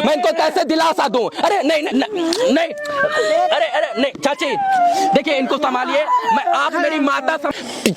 मैं इनको कैसे दिलासा दूं? अरे नहीं नहीं नहीं, अरे नहीं चाची, देखिए इनको संभालिए। मैं आप मेरी माता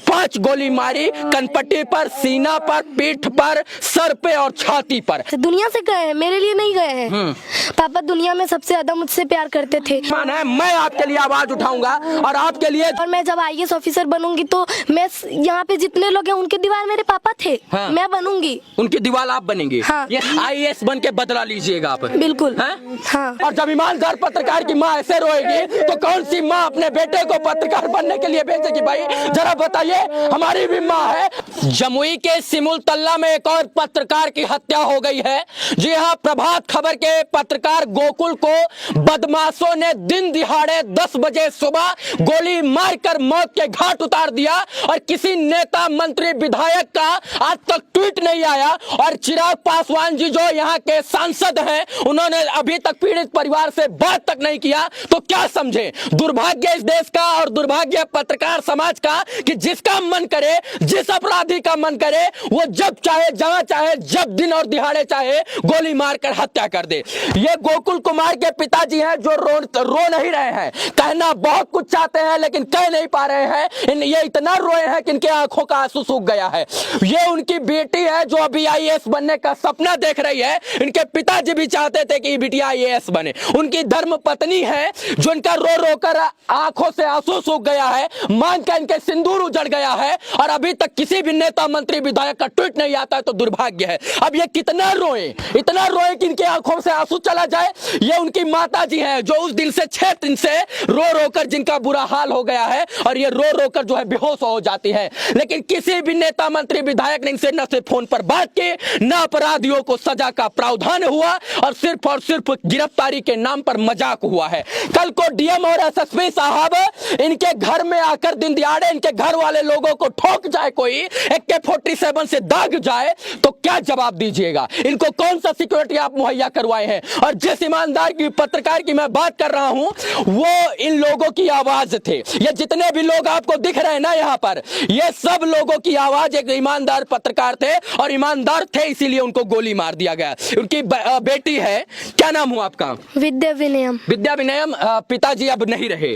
5 गोली मारी, कनपट्टी पर, सीना पर, पीठ पर, सर पे और छाती पर। दुनिया से गए हैं, मेरे लिए नहीं गए हैं। पापा दुनिया में सबसे ज्यादा मुझसे प्यार करते थे। मैं आपके लिए आवाज उठाऊंगा और आपके लिए, और मैं जब IAS ऑफिसर बनूंगी तो मैं यहाँ पे जितने लोग हैं उनके दीवार मेरे पापा थे। हाँ। मैं बनूंगी, उनकी दीवार आप बनेंगे। हाँ। ये IAS बन के बदला लीजिएगा आप। बिल्कुल। हैं? हाँ। और जब ईमानदार पत्रकार की माँ ऐसे रोएगी तो कौन सी माँ अपने बेटे को पत्रकार बनने के लिए भेजेगी? भाई जरा बताइए, हमारी भी माँ है। जमुई के सिमुल तल्ला में एक और पत्रकार की हत्या हो गई है। जी हाँ, प्रभात खबर के पत्रकार गोकुल को बदमाशों ने दिन दिहाड़े 10 बजे सुबह गोली मारकर मौत के घाट उतार दिया और किसी नेता, मंत्री, विधायक का आज तक ट्वीट नहीं आया। और चिराग पासवान जी जो यहाँ के सांसद हैं, उन्होंने अभी तक पीड़ित परिवार से बात तक नहीं किया। तो क्या समझे? दुर्भाग्य इस देश का और दुर्भाग्य पत्रकार समाज का कि जिसका मन करे, जिस अपराधी का मन करे, वो जब चाहे, जहां चाहे, जब दिन और दिहाड़े चाहे गोली मारकर हत्या कर दे। ये गोकुल कुमार के पिताजी हैं जो रो नहीं रहे हैं। कहना बहुत कुछ चाहते हैं लेकिन कह नहीं पा रहे हैं। ये इतना रोए हैं कि इनके आंखों का आंसू सूख गया है। ये उनकी बेटी है जो अभी IAS बनने का सपना देख रही है। इनके पिताजी भी चाहते थे कि ये बिटिया IAS बने। उनकी धर्म पत्नी है जो इनका रो रो कर आंखों से आंसू सूख गया है, मांग का इनके सिंदूर उजड़ गया है और अभी तक किसी भी नेता, मंत्री, विधायक का ट्वीट नहीं आता है। तो दुर्भाग्य है। अब ये कितना रोए, इतना रोए कि इनके आंखों से आंसू चला जाए। ये उनकी माता जी हैं जो उस दिन से 6 दिन से रो रो कर जिनका बुरा हाल हो गया है और ये रो रो कर जो है बेहोश हो जाती है। लेकिन किसी भी नेता, मंत्री, विधायक ने इनसे न सिर्फ फोन पर बात की, न अपराधियों को सजा का प्रावधान हुआ और सिर्फ गिरफ्तारी के नाम पर मजाक हुआ है। कल को DM और SSP साहब इनके घर में आकर दिन दिहाड़े इनके घर वाले लोगों को ठोक जाए, कोई AK-47 से दाग जाए, तो क्या जवाब दीजिएगा? इनको कौन सा सिक्योरिटी आप मुहैया करवाए हैं? और जिस ईमानदार की, पत्रकार की मैं बात कर रहा हूं, वो इन लोगों की आवाज थे। ये जितने भी लोग आपको दिख रहे हैं ना यहाँ पर, ये सब लोगों की आवाज एक ईमानदार पत्रकार थे और ईमानदार थे, इसीलिए उनको गोली मार दिया गया। उनकी बेटी है, क्या नाम हुआ आपका? विद्या विनयम। विद्या विनयम। पिताजी अब नहीं रहे।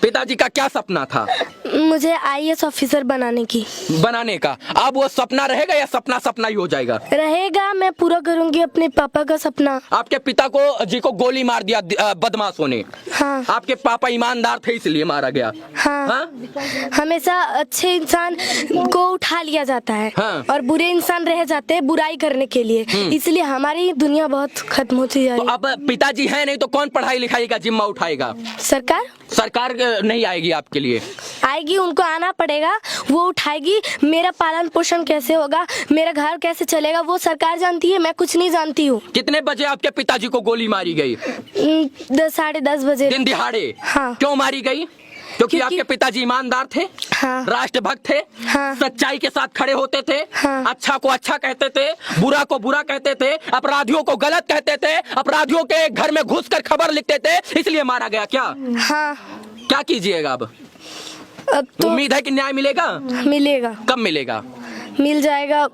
पिताजी का क्या सपना था? मुझे IAS ऑफिसर बनाने का। अब वो सपना रहेगा या सपना ही हो जाएगा? रहेगा। मैं पूरा करूंगी अपने पापा का सपना। आपके पिता को गोली मार दिया बदमाशों ने। हाँ। आपके पापा ईमानदार थे इसलिए मारा गया। हाँ। हाँ? हमेशा अच्छे इंसान को उठा लिया जाता है। हाँ। और बुरे इंसान रह जाते हैं बुराई करने के लिए। इसलिए हमारी दुनिया बहुत खत्म होती जा रही है। अब पिताजी हैं नहीं तो कौन पढ़ाई लिखाई का जिम्मा उठाएगा? सरकार नहीं आएगी आपके लिए? आएगी, उनको आना पड़ेगा। वो उठाएगी। मेरा पालन पोषण कैसे होगा, मेरा घर कैसे चलेगा, वो सरकार जानती है, मैं कुछ नहीं जानती हूँ। कितने बजे आपके पिताजी को गोली मारी गई? 10-10:30 बजे। दिन दिहाड़े? हाँ। क्यों मारी गई? क्योंकि आपके पिताजी ईमानदार थे। हाँ। राष्ट्रभक्त थे। हाँ। सच्चाई के साथ खड़े होते थे। हाँ। अच्छा को अच्छा कहते थे, बुरा को बुरा कहते थे, अपराधियों को गलत कहते थे, अपराधियों के घर में घुसकर खबर लिखते थे, इसलिए मारा गया क्या? हाँ। क्या कीजिएगा अब तो उम्मीद है कि न्याय मिलेगा? मिलेगा। कब मिलेगा? मिल जाएगा।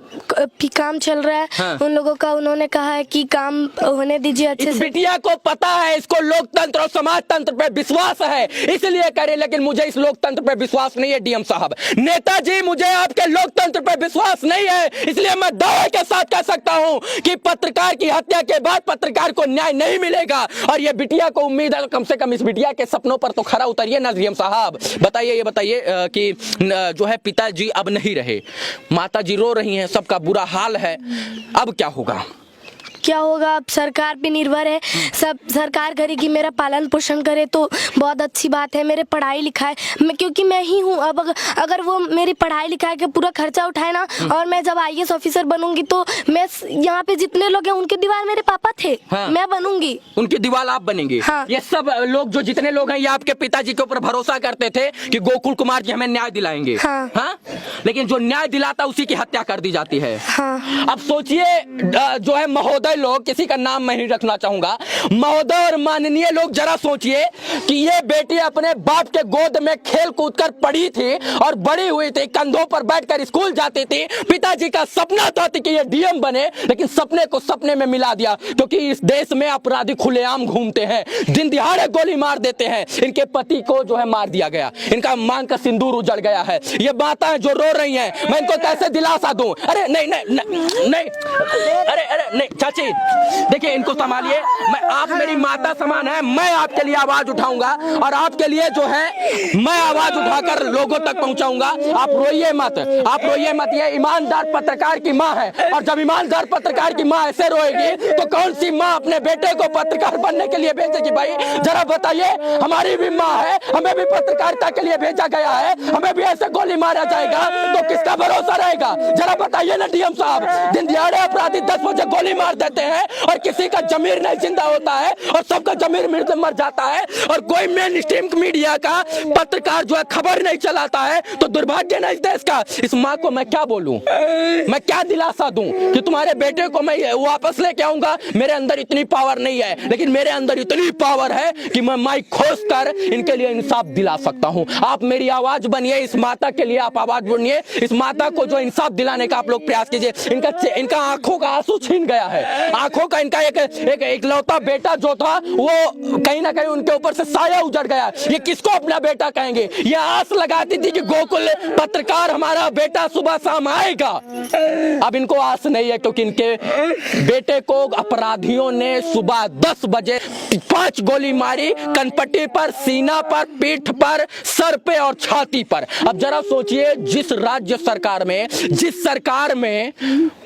काम चल रहा है। हाँ। उन लोगों का, उन्होंने कहा है कि काम होने दीजिए अच्छे इस से। बिटिया को पता है, इसको लोकतंत्र और समाज तंत्र पे विश्वास है, इसलिए करे। लेकिन मुझे इस लोकतंत्र पे विश्वास नहीं है DM साहब। नेताजी, मुझे आपके लोकतंत्र पे विश्वास नहीं है, इसलिए मैं दावे के साथ कह सकता हूं कि पत्रकार की हत्या के बाद पत्रकार को न्याय नहीं मिलेगा। और ये बिटिया को उम्मीद है कम से कम इस बिटिया के सपनों पर तो खरा उतरिए ना DM साहब। बताइए कि जो है पिताजी अब नहीं रहे, माताजी रो रही हैं, सबका बुरा हाल है, अब क्या होगा? क्या होगा? अब सरकार पे निर्भर है। सब सरकार करेगी, मेरा पालन पोषण करे तो बहुत अच्छी बात है। मेरे पढ़ाई लिखाई क्योंकि मैं ही हूँ। अब अगर वो मेरी पढ़ाई लिखाई का पूरा खर्चा उठाए ना, और मैं जब IAS ऑफिसर बनूंगी तो मैं यहाँ पे जितने लोग हैं उनके दीवार मेरे पापा थे। हाँ। मैं बनूंगी, उनकी दीवार आप बनेंगे। हाँ। ये सब लोग जो जितने लोग हैं ये आपके पिताजी के ऊपर भरोसा करते थे कि गोकुल कुमार जी हमें न्याय दिलाएंगे। हाँ। हाँ? लेकिन जो न्याय दिलाता उसी की हत्या कर दी जाती है। हाँ। अब सोचिए जो है महोदय लोग, किसी का नाम मैं नहीं रखना चाहूंगा, महोदय और माननीय लोग जरा सोचिए कि ये बेटी अपने बाप के गोद में खेल कूद कर पढ़ी थी और बड़ी हुई थी, कंधों पर बैठकर स्कूल जाती थी। पिताजी का सपना था कि ये डीएम बने, लेकिन सपने को सपने में मिला दिया, क्योंकि इस देश में अपराधी खुलेआम घूमते हैं, दिन दिहाड़े गोली मार देते हैं। इनके पति को जो है मार दिया गया, इनका मांग का सिंदूर उजड़ गया है। ये माताएं जो रो रही हैं, मैं इनको कैसे दिलासा दूं? अरे नहीं नहीं नहीं, नहीं। अरे नहीं चाची, देखिए इनको संभालिए। मैं, आप मेरी माता समान है, मैं आपके लिए आवाज उठाऊंगा और आपके लिए जो है मैं आवाज उठाकर लोगों तक पहुंचाऊंगा। आप रोइए मत, आप रोइए मत। ये ईमानदार पत्रकार की माँ है, और जब ईमानदार पत्रकार की माँ ऐसे रोएगी तो कौन सी माँ अपने बेटे को पत्रकार बनने के लिए भेजेगी? भाई जरा बताइए, हमारी भी माँ है, हमें भी पत्रकारिता के लिए भेजा गया है, हमें भी ऐसे गोली मारा जाएगा तो किसका भरोसा रहेगा? जरा बताइए ना डीएम साहब। दिन दिहाड़े अपराधी 10 बजे गोली मार देते हैं और किसी का जमीर नहीं जिंदा होता है और सबका जमीर मर जाता है, और कोई मेन स्ट्रीम मीडिया का पत्रकार जो है खबर नहीं चलाता है, तो दुर्भाग्य नहीं देश का। इस माँ को मैं क्या बोलूं, मैं क्या दिलासा दूं कि तुम्हारे बेटे को मैं वापस लेके आऊंगा? मेरे अंदर इतनी पावर नहीं है, लेकिन मेरे अंदर इतनी पावर है कि मैं माइक खोस कर इनके लिए इंसाफ दिला सकता हूं। आप मेरी आवाज बनिए, इस माता के लिए आप आवाज बनिए, इस माता को जो इंसाफ दिलाने का आप लोग प्रयास कीजिए। इनका आंखों का आंसू छीन गया है, आंखों का इनका एक इकलौता बेटा जो था वो कहीं ना कहीं उनके ऊपर से साया उजड़ गया। ये किसको अपना बेटा कहेंगे? ये आस लगाती थी कि गोकुल पत्रकार हमारा बेटा सुबह शाम आएगा, अब इनको आस नहीं है, क्योंकि इनके बेटे को अपराधियों ने सुबह 10 बजे 5 गोली मारी, कनपट्टी पर, सीना पर, पीठ पर, सर पे और छाती पर। अब जरा सोचिए, जिस राज्य सरकार में, जिस सरकार में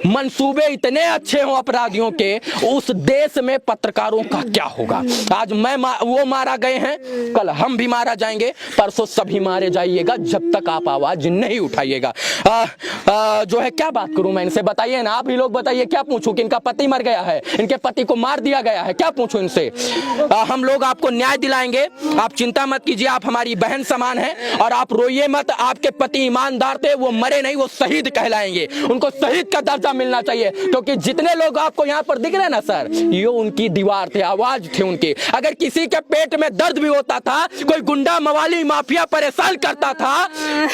मंसूबे इतने अच्छे हों अपराधियों के, उस देश में पत्रकारों का क्या होगा? आज वो मारा गए हैं, कल हम भी मारा जाएंगे, परसों सभी मारे जाइएगा, जब तक आप आवाज नहीं उठाइएगा। जो है क्या बात करूं मैं इनसे? बताइए ना, आप ही लोग बताइए, क्या पूछूं कि इनका पति मर गया है, इनके पति को मार दिया गया है, क्या पूछूं इनसे? हम लोग आपको न्याय दिलाएंगे, आप चिंता मत कीजिए, आप हमारी बहन समान हैं, और आप रोइए मत। आपके पति ईमानदार थे, वो मरे नहीं, वो शहीद कहलाएंगे, उनको शहीद का दर्जा मिलना चाहिए, क्योंकि जितने लोग आपको यहाँ पर दिख रहे हैं ना सर, ये उनकी दीवार थे, आवाज थे उनकी। अगर किसी के पेट में दर्द भी होता था, कोई गुंडा मवाली माफिया परेशान करता था,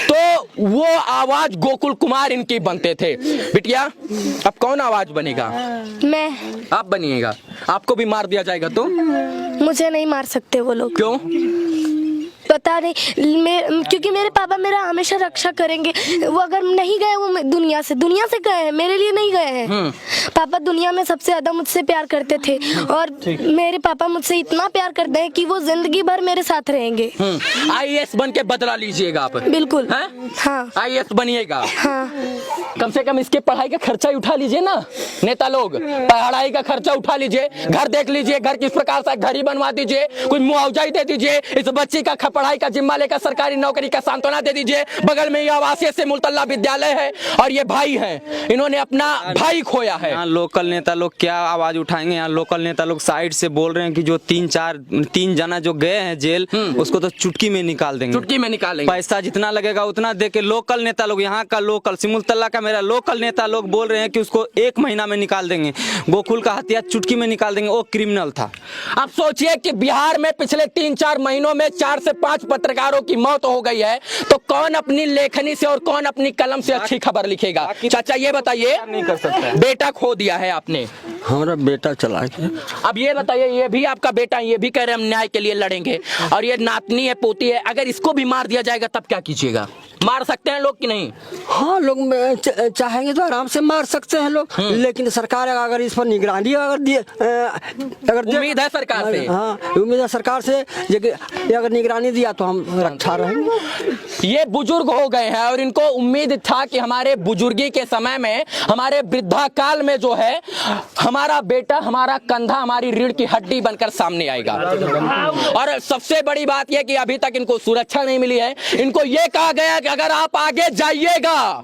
तो वो आवाज गोकुल कुमार इनकी बनते थे। बिटिया, अब कौन आवाज बनेगा? मैं। आप बनिएगा। आपको भी मार दिया जाएगा तो? मुझे नहीं मार सकते वो लोग। क्यों? पता नहीं, क्योंकि मेरे पापा मेरा हमेशा रक्षा करेंगे। वो अगर नहीं गए, वो दुनिया से गए हैं, मेरे लिए नहीं गए हैं। पापा दुनिया में सबसे ज्यादा मुझसे प्यार करते थे, और मेरे पापा मुझसे इतना प्यार करते हैं कि वो जिंदगी भर मेरे साथ रहेंगे। आईएएस बन के बदला लीजिएगा आप? बिल्कुल। हाँ, आईएएस बनिएगा। हाँ। कम से कम इसके पढ़ाई का खर्चा उठा लीजिए ना नेता लोग, पढ़ाई का खर्चा उठा लीजिए, घर देख लीजिए, घर किस प्रकार से घर ही बनवा दीजिए, कोई मुआवजा ही दे दीजिए, इस बच्ची का पढ़ाई का जिम्मा लेकर सरकारी नौकरी का सांत्वना दे दीजिए। बगल में ये आवासीय सिमुलतल्ला विद्यालय है, और ये भाई हैं, इन्होंने अपना भाई खोया है। यहाँ लोकल नेता लोग क्या आवाज उठाएंगे? यहाँ लोकल नेता लोग साइड से बोल रहे हैं कि जो 3 जना जो गए हैं जेल, उसको तो चुटकी में निकाल देंगे, चुटकी में निकालेंगे, पैसा जितना लगेगा उतना दे के। लोकल नेता लोग, यहाँ का लोकल सिमुलतल्ला का मेरा लोकल नेता लोग बोल रहे हैं कि उसको 1 महीना में निकाल देंगे, गोकुल का हत्या चुटकी में निकाल देंगे, वो क्रिमिनल था। अब सोचिए कि बिहार में पिछले 3-4 महीनों में 4 से 5 पत्रकारों की मौत हो गई है, तो कौन अपनी लेखनी से और कौन अपनी कलम से अच्छी खबर लिखेगा? चाचा ये बताइए, नहीं कर सकता है। बेटा खो दिया है आपने, हमारा बेटा चला गया। अब ये बताइए, ये भी आपका बेटा, ये भी कह रहे हम न्याय के लिए लड़ेंगे, और ये नातनी है, पोती है, अगर इसको भी मार दिया जाएगा तब क्या कीजिएगा? मार सकते हैं लोग कि नहीं? हाँ, लोग चाहेंगे तो आराम से मार सकते हैं लोग, लेकिन सरकार अगर इस पर निगरानी अगर उम्मीद है सरकार से। हाँ, उम्मीद है सरकार से, अगर निगरानी दिया तो हम रक्षा रहेंगे। ये बुजुर्ग हो गए हैं, और इनको उम्मीद था कि हमारे बुजुर्गी के समय में, हमारे वृद्धा काल में जो है, हमारा बेटा, हमारा कंधा, हमारी रीढ़ की हड्डी बनकर सामने आएगा। और सबसे बड़ी बात यह कि अभी तक इनको सुरक्षा नहीं मिली है। इनको यह कहा गया कि अगर आप आगे जाइएगा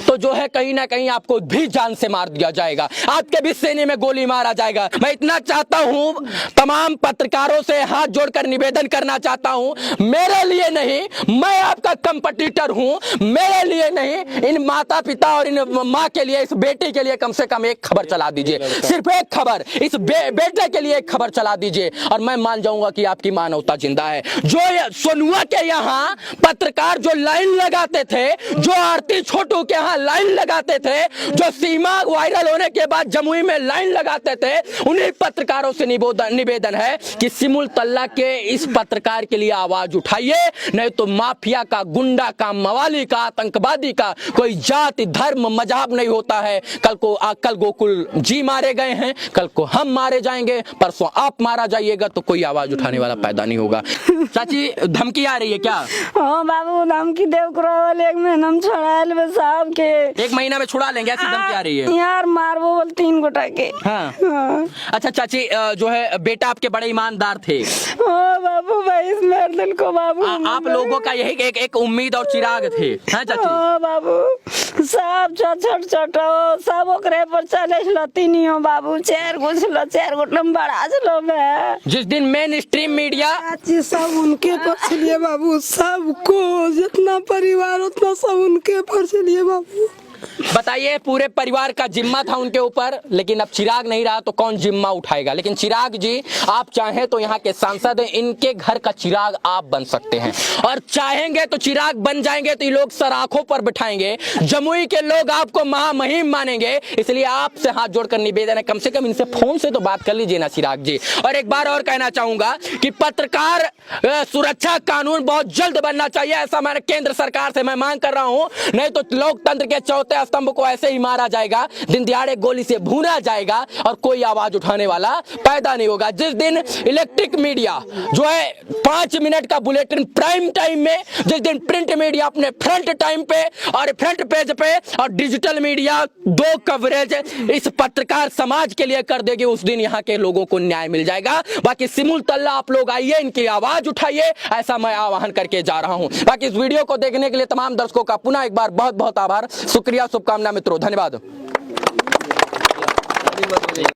तो जो है कहीं ना कहीं आपको भी जान से मार दिया जाएगा, आपके भी सीने में गोली मारा जाएगा। मैं इतना चाहता हूं, तमाम पत्रकारों से हाथ जोड़कर निवेदन करना चाहता हूं, मेरे लिए नहीं, मैं आपका कंपटीटर हूं, मेरे लिए नहीं, इन माता पिता और इन माँ के लिए, इस बेटी के लिए कम से कम एक खबर चला दीजिए, सिर्फ एक खबर, इस बेटे के लिए एक खबर चला दीजिए और मैं मान जाऊंगा कि आपकी मानवता जिंदा है। जो सोनुआ के यहाँ पत्रकार जो लाइन लगाते थे, जो आरती छोटू के यहाँ लाइन लगाते थे, जो सीमा वायरल होने के बाद जमुई में लाइन लगाते थे, उन्हीं पत्रकारों से निवेदन है कि सिमुल तल्ला के इस पत्रकार के लिए आवाज उठाइए, नहीं तो माफिया का, गुंडा का, मवाली का, आतंकवादी का कोई जाति, धर्म, मजहब नहीं होता है। कल गोकुल जी मारे गए हैं, कल को हम मारे जाएंगे, परसों आप मारा जाइएगा, तो कोई आवाज उठाने वाला पैदा नहीं होगा। चाची धमकी आ रही है क्या? हाँ बाबू, धमकी देव करो, एक महीना में छोड़ायल बे साहब के, 1 महीना में छुड़ा लेंगे, ऐसी धमकी आ रही है यार, मारबो बोल 3 गोटा के। हाँ। अच्छा चाची, जो है बेटा आपके बड़े ईमानदार थे। हाँ बाबू भाई, इस दिल को बाबू, आप लोगों का यही एक उम्मीद और चिराग थे। हाँ चाची। हाँ बाबू, सब छोट सब ओकरे पर चले छलो, तीनियो बाबू, 4 गो छलो, 4 गो बड़ा छलो बे। जिस दिन मेन स्ट्रीम मीडिया सब उनके पक्ष लिए बाबू, सबको जितना परिवार उतना सब उनके पक्ष लिए बाबू। बताइए, पूरे परिवार का जिम्मा था उनके ऊपर, लेकिन अब चिराग नहीं रहा तो कौन जिम्मा उठाएगा? लेकिन चिराग जी, आप चाहें तो यहाँ के सांसद हैं, इनके घर का चिराग आप बन सकते हैं, और चाहेंगे तो चिराग बन जाएंगे तो ये लोग सराखों पर बिठाएंगे, जमुई के लोग आपको महामहिम मानेंगे। इसलिए आपसे हाथ जोड़कर निवेदन है, कम से कम इनसे फोन से तो बात कर लीजिए ना चिराग जी। और एक बार और कहना चाहूंगा कि पत्रकार सुरक्षा कानून बहुत जल्द बनना चाहिए, ऐसा मैंने केंद्र सरकार से मैं मांग कर रहा हूं, नहीं तो लोकतंत्र के चौथे स्तंभ को ऐसे ही मारा जाएगा, दिन दिहाड़े गोली से भूना जाएगा और कोई आवाज उठाने वाला पैदा नहीं होगा। जिस दिन इलेक्ट्रिक मीडिया जो है 5 मिनट का बुलेटिन प्राइम टाइम में, जिस दिन प्रिंट मीडिया अपने फ्रंट टाइम पे और फ्रंट पेज पे और डिजिटल मीडिया 2 कवरेज इस पत्रकार समाज के लिए कर देगी, उस दिन यहाँ के लोगों को न्याय मिल जाएगा। बाकी सिमुल तल्ला, आप लोग आइए, इनकी आवाज उठाइए, ऐसा मैं आह्वान करके जा रहा हूं। बाकी इस वीडियो को देखने के लिए तमाम दर्शकों का पुनः एक बार बहुत बहुत आभार, शुक्रिया, शुभकामना मित्रों, धन्यवाद।